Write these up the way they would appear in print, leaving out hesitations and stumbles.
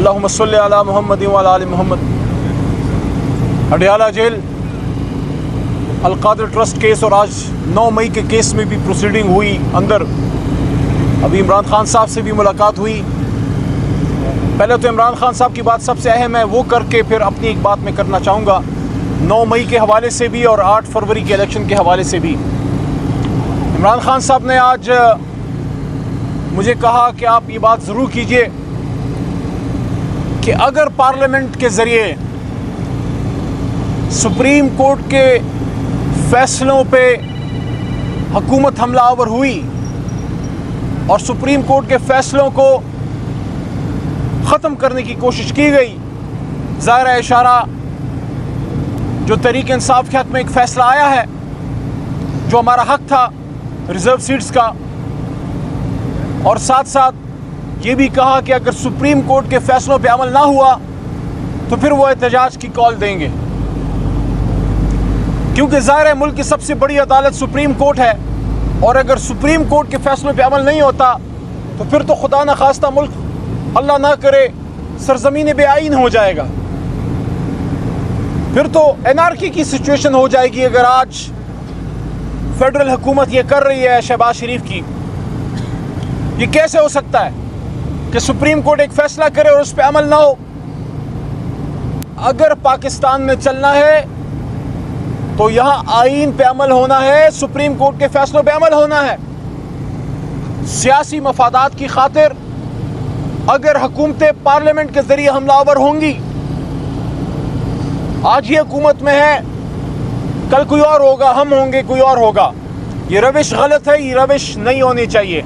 اللہم صلی علی محمد وعلی آل محمد. اڈیالہ جیل القادر ٹرسٹ کیس اور آج 9 مئی کے کیس میں بھی پروسیڈنگ ہوئی اندر. ابھی عمران خان صاحب سے بھی ملاقات ہوئی. پہلے تو عمران خان صاحب کی بات سب سے اہم ہے، وہ کر کے پھر اپنی ایک بات میں کرنا چاہوں گا 9 مئی کے حوالے سے بھی اور 8 فروری کے الیکشن کے حوالے سے بھی. عمران خان صاحب نے آج مجھے کہا کہ آپ یہ بات ضرور کیجئے کہ اگر پارلیمنٹ کے ذریعے سپریم کورٹ کے فیصلوں پہ حکومت حملہ آور ہوئی اور سپریم کورٹ کے فیصلوں کو ختم کرنے کی کوشش کی گئی، ظاہر اشارہ جو تحریک انصاف کے حق میں ایک فیصلہ آیا ہے جو ہمارا حق تھا ریزرو سیٹس کا، اور ساتھ ساتھ یہ بھی کہا کہ اگر سپریم کورٹ کے فیصلوں پہ عمل نہ ہوا تو پھر وہ احتجاج کی کال دیں گے، کیونکہ ظاہر ہے ملک کی سب سے بڑی عدالت سپریم کورٹ ہے، اور اگر سپریم کورٹ کے فیصلوں پہ عمل نہیں ہوتا تو پھر تو خدا نخواستہ ملک اللہ نہ کرے سرزمین بے آئین ہو جائے گا. پھر تو انارکی کی سچویشن ہو جائے گی. اگر آج فیڈرل حکومت یہ کر رہی ہے شہباز شریف کی، یہ کیسے ہو سکتا ہے کہ سپریم کورٹ ایک فیصلہ کرے اور اس پہ عمل نہ ہو؟ اگر پاکستان میں چلنا ہے تو یہاں آئین پہ عمل ہونا ہے، سپریم کورٹ کے فیصلوں پہ عمل ہونا ہے. سیاسی مفادات کی خاطر اگر حکومتیں پارلیمنٹ کے ذریعے حملہ آور ہوں گی، آج یہ حکومت میں ہے، کل کوئی اور ہوگا، ہم ہوں گے، کوئی اور ہوگا. یہ روش غلط ہے، یہ روش نہیں ہونی چاہیے.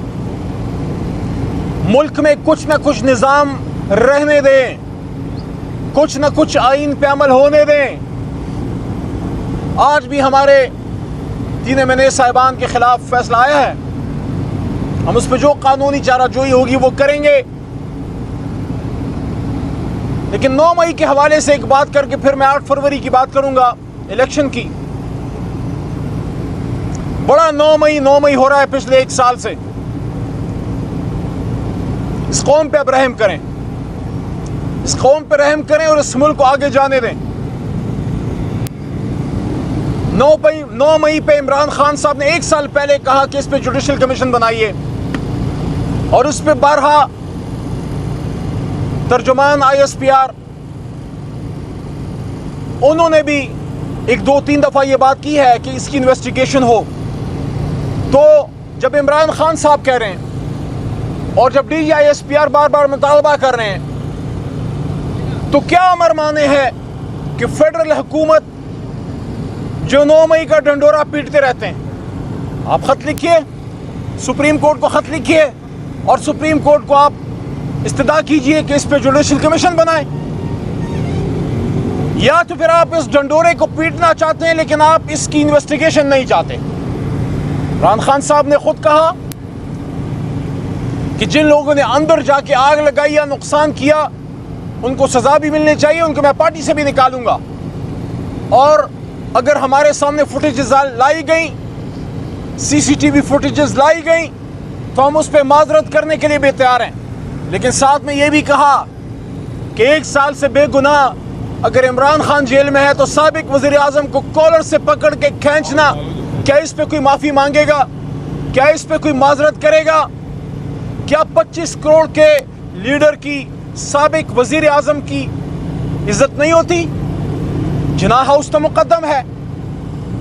ملک میں کچھ نہ کچھ نظام رہنے دیں، کچھ نہ کچھ آئین پہ عمل ہونے دیں. آج بھی ہمارے 3 MNA صاحبان کے خلاف فیصلہ آیا ہے، ہم اس پہ جو قانونی چارہ جوئی ہوگی وہ کریں گے. لیکن 9 مئی کے حوالے سے ایک بات کر کے پھر میں 8 فروری کی بات کروں گا الیکشن کی. بڑا 9 مئی ہو رہا ہے پچھلے 1 سال سے. اس قوم پہ اب رحم کریں، اس قوم پہ رحم کریں اور اس ملک کو آگے جانے دیں. 9 مئی پہ عمران خان صاحب نے 1 سال پہلے کہا کہ اس پہ جوڈیشل کمیشن بنائیے، اور اس پہ بارہا ترجمان ISPR انہوں نے بھی 1-2-3 دفعہ یہ بات کی ہے کہ اس کی انویسٹیگیشن ہو. تو جب عمران خان صاحب کہہ رہے ہیں اور جب DG ISPR بار بار مطالبہ کر رہے ہیں، تو کیا امر مانے ہے کہ فیڈرل حکومت جو 9 مئی کا ڈنڈورا پیٹتے رہتے ہیں؟ آپ خط لکھیے، سپریم کورٹ کو خط لکھیے اور سپریم کورٹ کو آپ استدعا کیجئے کہ اس پہ جوڈیشل کمیشن بنائیں. یا تو پھر آپ اس ڈنڈورے کو پیٹنا چاہتے ہیں لیکن آپ اس کی انویسٹیگیشن نہیں چاہتے. عمران خان صاحب نے خود کہا کہ جن لوگوں نے اندر جا کے آگ لگائی یا نقصان کیا ان کو سزا بھی ملنی چاہیے، ان کو میں پارٹی سے بھی نکالوں گا. اور اگر ہمارے سامنے فوٹیجز لائی گئیں، CCTV فوٹیجز لائی گئیں، تو ہم اس پہ معذرت کرنے کے لیے بھی تیار ہیں. لیکن ساتھ میں یہ بھی کہا کہ 1 سال سے بے گناہ اگر عمران خان جیل میں ہے تو سابق وزیر اعظم کو کالر سے پکڑ کے کھینچنا، کیا اس پہ کوئی معافی مانگے گا؟ کیا اس پہ کوئی معذرت کرے گا؟ کیا 25 کروڑ کے لیڈر کی، سابق وزیر اعظم کی عزت نہیں ہوتی؟ جناح ہاؤس تو مقدم ہے،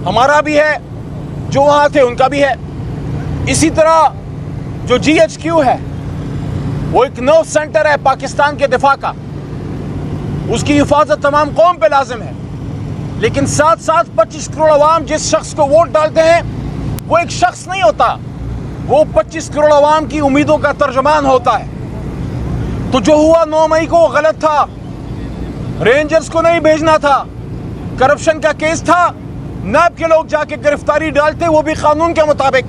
ہمارا بھی ہے، جو وہاں تھے ان کا بھی ہے. اسی طرح جو GHQ ہے وہ ایک نرو سینٹر ہے پاکستان کے دفاع کا، اس کی حفاظت تمام قوم پہ لازم ہے. لیکن ساتھ ساتھ 25 کروڑ عوام جس شخص کو ووٹ ڈالتے ہیں وہ ایک شخص نہیں ہوتا، وہ 25 کروڑ عوام کی امیدوں کا ترجمان ہوتا ہے. تو جو ہوا 9 مئی کو غلط تھا، رینجرز کو نہیں بھیجنا تھا، کرپشن کا کیس تھا، نیب کے لوگ جا کے گرفتاری ڈالتے، وہ بھی قانون کے مطابق.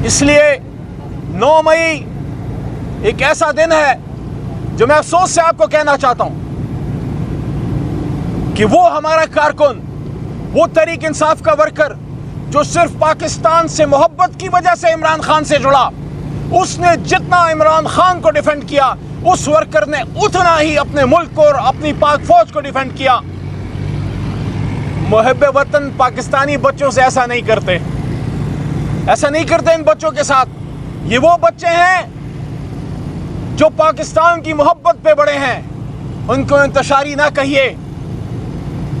اس لیے 9 مئی ایک ایسا دن ہے جو میں افسوس سے آپ کو کہنا چاہتا ہوں کہ وہ ہمارا کارکن، وہ تحریک انصاف کا ورکر جو صرف پاکستان سے محبت کی وجہ سے عمران خان سے جڑا، اس نے جتنا عمران خان کو ڈیفینڈ کیا اس ورکر نے اتنا ہی اپنے ملک کو اور اپنی پاک فوج کو ڈیفینڈ کیا۔ محب وطن پاکستانی بچوں سے ایسا نہیں کرتے، ایسا نہیں کرتے ان بچوں کے ساتھ۔ یہ وہ بچے ہیں جو پاکستان کی محبت پہ بڑے ہیں، ان کو انتشاری نہ کہیے،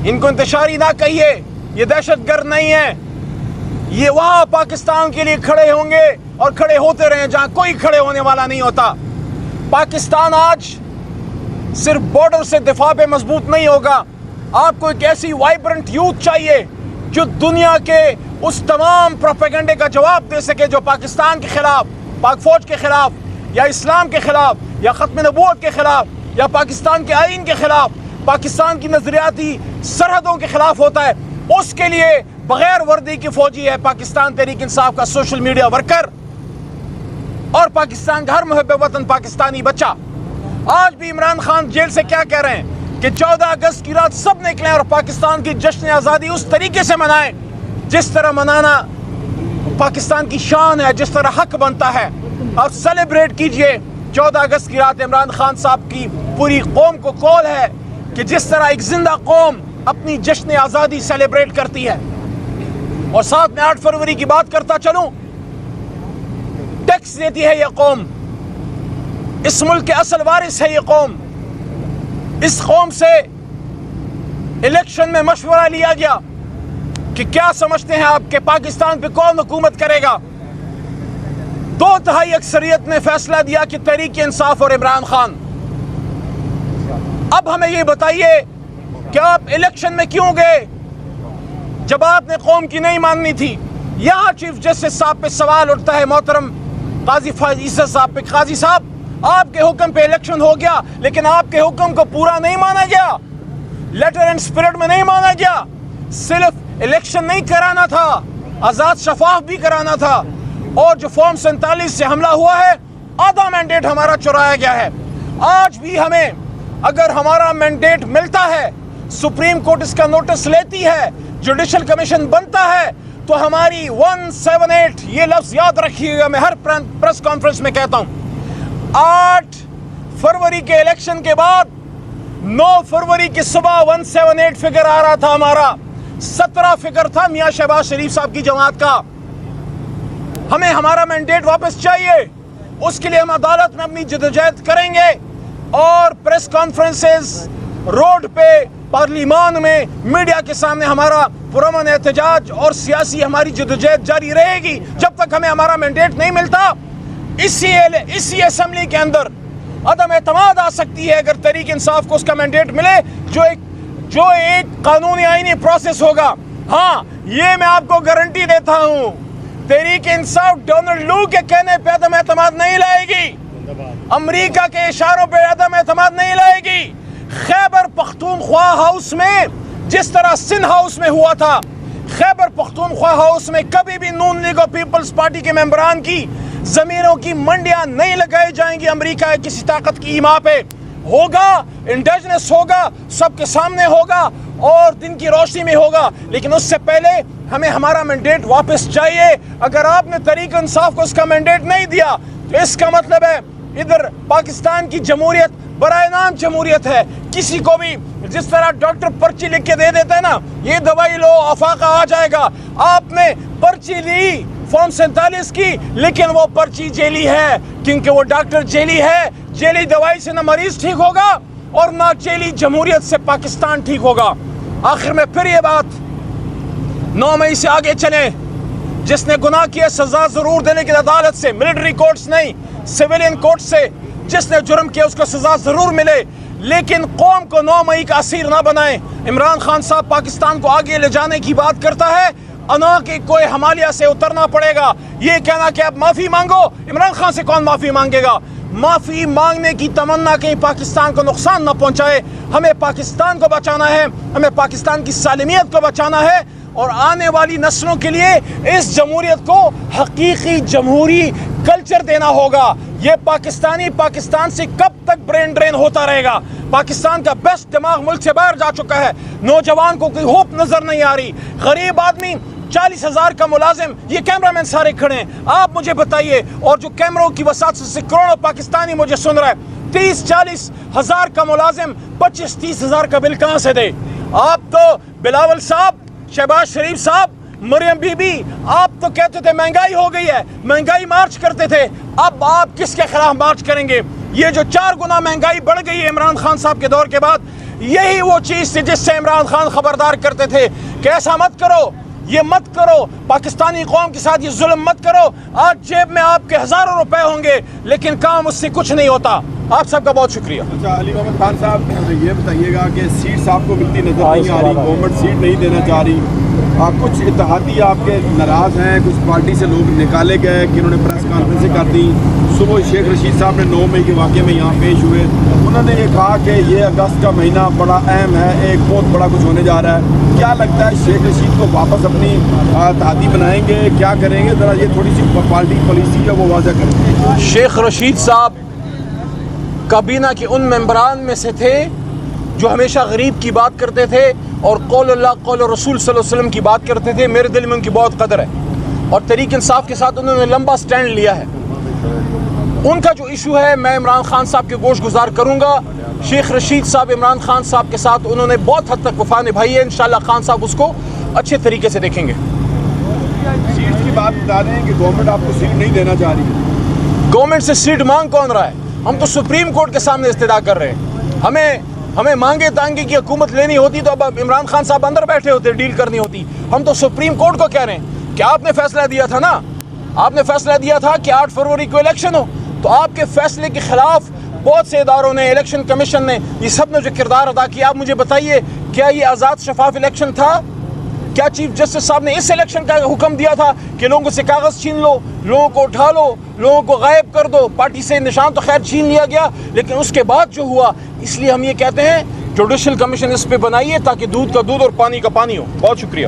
ان کو انتشاری نہ کہیے، یہ دہشت گرد نہیں ہے۔ یہ وہاں پاکستان کے لیے کھڑے ہوں گے اور کھڑے ہوتے رہیں جہاں کوئی کھڑے ہونے والا نہیں ہوتا۔ پاکستان آج صرف بارڈر سے دفاع پہ مضبوط نہیں ہوگا، آپ کو ایک ایسی وائبرنٹ یوتھ چاہیے جو دنیا کے اس تمام پروپیگنڈے کا جواب دے سکے جو پاکستان کے خلاف، پاک فوج کے خلاف، یا اسلام کے خلاف، یا ختم نبوت کے خلاف، یا پاکستان کے آئین کے خلاف، پاکستان کی نظریاتی سرحدوں کے خلاف ہوتا ہے۔ اس کے لیے بغیر وردی کی فوجی ہے پاکستان تحریک انصاف کا سوشل میڈیا ورکر اور پاکستان کا ہر محب وطن پاکستانی بچہ۔ آج بھی عمران خان جیل سے کیا کہہ رہے ہیں کہ 14 اگست کی رات سب نکلیں اور پاکستان کی جشن آزادی اس طریقے سے منائیں جس طرح منانا پاکستان کی شان ہے، جس طرح حق بنتا ہے۔ اور سیلیبریٹ کیجئے 14 اگست کی رات۔ عمران خان صاحب کی پوری قوم کو کال ہے کہ جس طرح ایک زندہ قوم اپنی جشن آزادی سیلیبریٹ کرتی ہے۔ اور ساتھ میں 8 فروری کی بات کرتا چلوں، ٹیکس دیتی ہے یہ قوم، اس ملک کے اصل وارث ہے یہ قوم۔ اس قوم سے الیکشن میں مشورہ لیا گیا کہ کیا سمجھتے ہیں آپ کہ پاکستان پہ کون حکومت کرے گا؟ 2/3 اکثریت نے فیصلہ دیا کہ تحریک انصاف اور عمران خان۔ اب ہمیں یہ بتائیے کہ آپ الیکشن میں کیوں گئے جب آپ نے قوم کی نہیں ماننی تھی؟ یہاں چیف جسٹس صاحب پہ سوال اٹھتا ہے، محترم قاضی عزت صاحب پہ۔ قاضی صاحب، آپ کے حکم پہ الیکشن ہو گیا لیکن آپ کے حکم کو پورا نہیں مانا گیا، لیٹر اینڈ اسپرٹ میں نہیں مانا گیا۔ صرف الیکشن نہیں کرانا تھا، آزاد شفاف بھی کرانا تھا۔ اور جو فارم 47 سے حملہ ہوا ہے، آدھا مینڈیٹ ہمارا چرایا گیا ہے۔ آج بھی ہمیں اگر ہمارا مینڈیٹ ملتا ہے، سپریم کورٹ اس کا نوٹس لیتی ہے، جوڈیشل کمیشن بنتا ہے، تو ہماری 178، یہ لفظ یاد رکھیے گا، میں ہر پریس کانفرنس میں کہتا ہوں، 8 فروری کے الیکشن کے بعد 9 فروری کی صبح 178 فگر آ رہا تھا ہمارا، 17 فگر تھا میاں شہباز شریف صاحب کی جماعت کا۔ ہمیں ہمارا مینڈیٹ واپس چاہیے، اس کے لیے ہم عدالت میں اپنی جدوجہد کریں گے، اور پریس کانفرنسز، روڈ پہ، پارلیمان میں، میڈیا کے سامنے ہمارا پرامن احتجاج اور سیاسی ہماری جدوجہد جاری رہے گی جب تک ہمیں ہمارا مینڈیٹ نہیں ملتا۔ اسی اسمبلی کے اندر عدم اعتماد آ سکتی ہے اگر تحریک انصاف کو اس کا مینڈیٹ ملے، جو ایک قانونی آئینی پروسیس ہوگا۔ ہاں، یہ میں آپ کو گارنٹی دیتا ہوں، تحریک انصاف ڈونلڈ لو کے کہنے پہ عدم اعتماد نہیں لائے گی، امریکہ کے اشاروں پہ عدم اعتماد نہیں لائے گی۔ خیبر پختونخوا ہاؤس میں جس طرح سندھ ہاؤس میں ہوا تھا، خیبر پختونخوا ہاؤس میں کبھی بھی نون لیگ اور پیپلز پارٹی کے ممبران کی زمینوں کی منڈیاں نہیں لگائی جائیں گی امریکہ کسی طاقت کی ایما پہ۔ ہوگا، انڈیجنس ہوگا، سب کے سامنے ہوگا اور دن کی روشنی میں ہوگا، لیکن اس سے پہلے ہمیں ہمارا مینڈیٹ واپس چاہیے۔ اگر آپ نے تحریک انصاف کو اس کا مینڈیٹ نہیں دیا تو اس کا مطلب ہے ادھر پاکستان کی جمہوریت برائے نام جمہوریت ہے۔ کسی کو بھی جس طرح ڈاکٹر پرچی لکھ کے دے دیتا ہے نا، یہ دوائی لو آفاقہ آ جائے گا، آپ نے پرچی لی فارم 47 کی، لیکن وہ پرچی جیلی ہے کیونکہ وہ ڈاکٹر جیلی ہے۔ جیلی دوائی سے نہ مریض ٹھیک ہوگا اور نہ جیلی جمہوریت سے پاکستان ٹھیک ہوگا۔ آخر میں پھر یہ بات 9 مئی سے آگے چلیں، جس نے گناہ کیا سزا ضرور دینے کی عدالت سے، ملٹری کورٹس نہیں، سویلین کورٹ سے۔ جس نے جرم کیا اس کو سزا ضرور ملے، لیکن قوم کو 9 مئی کا اسیر نہ بنائیں۔ عمران خان صاحب پاکستان کو آگے لے جانے کی بات کرتا ہے، انا کہ کوئی ہمالیہ سے اترنا پڑے گا، یہ کہنا کہ آپ معافی مانگو۔ عمران خان سے کون معافی مانگے گا؟ معافی مانگنے کی تمنا کہیں پاکستان کو نقصان نہ پہنچائے۔ ہمیں پاکستان کو بچانا ہے، ہمیں پاکستان کی سالمیت کو بچانا ہے، اور آنے والی نسلوں کے لیے اس جمہوریت کو حقیقی جمہوری کلچر دینا ہوگا۔ یہ پاکستان سے کب تک برین ڈرین ہوتا رہے گا؟ پاکستان کا بیسٹ دماغ ملک سے باہر جا چکا ہے، نوجوان کو کوئی ہوپ نظر نہیں آ رہی، غریب آدمی، 40,000 کا ملازم، یہ کیمرہ مین سارے کھڑے ہیں۔ آپ مجھے بتائیے، اور جو کیمروں کی وساطت سے کروڑوں پاکستانی مجھے سن رہا ہے، 30-40 ہزار کا ملازم 25-30 ہزار کا بل کہاں سے دے؟ آپ تو بلاول صاحب، شہباز شریف صاحب، مریم بی بی، آپ تو کہتے تھے مہنگائی ہو گئی ہے، مہنگائی مارچ کرتے تھے، اب آپ کس کے خلاف مارچ کریں گے؟ یہ جو 4 گنا مہنگائی بڑھ گئی ہے عمران خان صاحب کے دور کے بعد، یہی وہ چیز تھی جس سے عمران خان خبردار کرتے تھے کہ ایسا مت کرو، یہ مت کرو، پاکستانی قوم کے ساتھ یہ ظلم مت کرو۔ آج جیب میں آپ کے ہزاروں روپے ہوں گے لیکن کام اس سے کچھ نہیں ہوتا۔ آپ سب کا بہت شکریہ۔ اچھا علی محمد خان صاحب یہ بتائیے گا کہ سیٹس آپ کو ملتی نظر نہیں آ رہی، گورنمنٹ سیٹ نہیں دینا چاہ رہی، کچھ اتحادی آپ کے ناراض ہیں، کچھ پارٹی سے لوگ نکالے گئے کہ انہوں نے پریس کانفرنسیں کر دی۔ صبح شیخ رشید صاحب نے 9 مئی کے واقعے میں یہاں پیش ہوئے، انہوں نے یہ کہا کہ یہ اگست کا مہینہ بڑا اہم ہے، ایک بہت بڑا کچھ ہونے جا رہا ہے۔ کیا لگتا ہے شیخ رشید کو واپس اپنی اتحادی بنائیں گے، کیا کریں گے؟ ذرا یہ تھوڑی سی پارٹی پالیسی ہے وہ واضح کریں۔ شیخ رشید صاحب کابینہ کے ان ممبران میں سے تھے جو ہمیشہ غریب کی بات کرتے تھے اور قول اللہ قول رسول صلی اللہ علیہ وسلم کی بات کرتے تھے۔ میرے دل میں ان کی بہت قدر ہے اور تحریک انصاف کے ساتھ انہوں نے لمبا سٹینڈ لیا ہے۔ ان کا جو ایشو ہے میں عمران خان صاحب کے گوش گزار کروں گا۔ شیخ رشید صاحب عمران خان صاحب کے ساتھ انہوں نے بہت حد تک وفا نبھائی ہے، انشاءاللہ خان صاحب اس کو اچھے طریقے سے دیکھیں گے۔ سیٹس کی بات بتا رہے ہیں کہ گورنمنٹ آپ کو سیٹ نہیں دینا چاہ رہی ہے۔ گورنمنٹ سے سیٹ مانگ کون رہا ہے؟ ہم تو سپریم کورٹ کے سامنے استدعا کر رہے ہیں۔ ہمیں مانگے تانگے کی حکومت لینی ہوتی تو اب عمران خان صاحب اندر بیٹھے ہوتے، ڈیل کرنی ہوتی۔ ہم تو سپریم کورٹ کو کہہ رہے ہیں کہ آپ نے فیصلہ دیا تھا نا، آپ نے فیصلہ دیا تھا کہ 8 فروری کو الیکشن ہو، تو آپ کے فیصلے کے خلاف بہت سے اداروں نے، الیکشن کمیشن نے، یہ سب نے جو کردار ادا کیا، آپ مجھے بتائیے کیا یہ آزاد شفاف الیکشن تھا؟ کیا چیف جسٹس صاحب نے اس الیکشن کا حکم دیا تھا کہ لوگوں سے کاغذ چھین لو، لوگوں کو اٹھا لو، لوگوں کو غائب کر دو؟ پارٹی سے نشان تو خیر چھین لیا گیا لیکن اس کے بعد جو ہوا، اس لیے ہم یہ کہتے ہیں جوڈیشل کمیشن اس پہ بنائیے تاکہ دودھ کا دودھ اور پانی کا پانی ہو۔ بہت شکریہ۔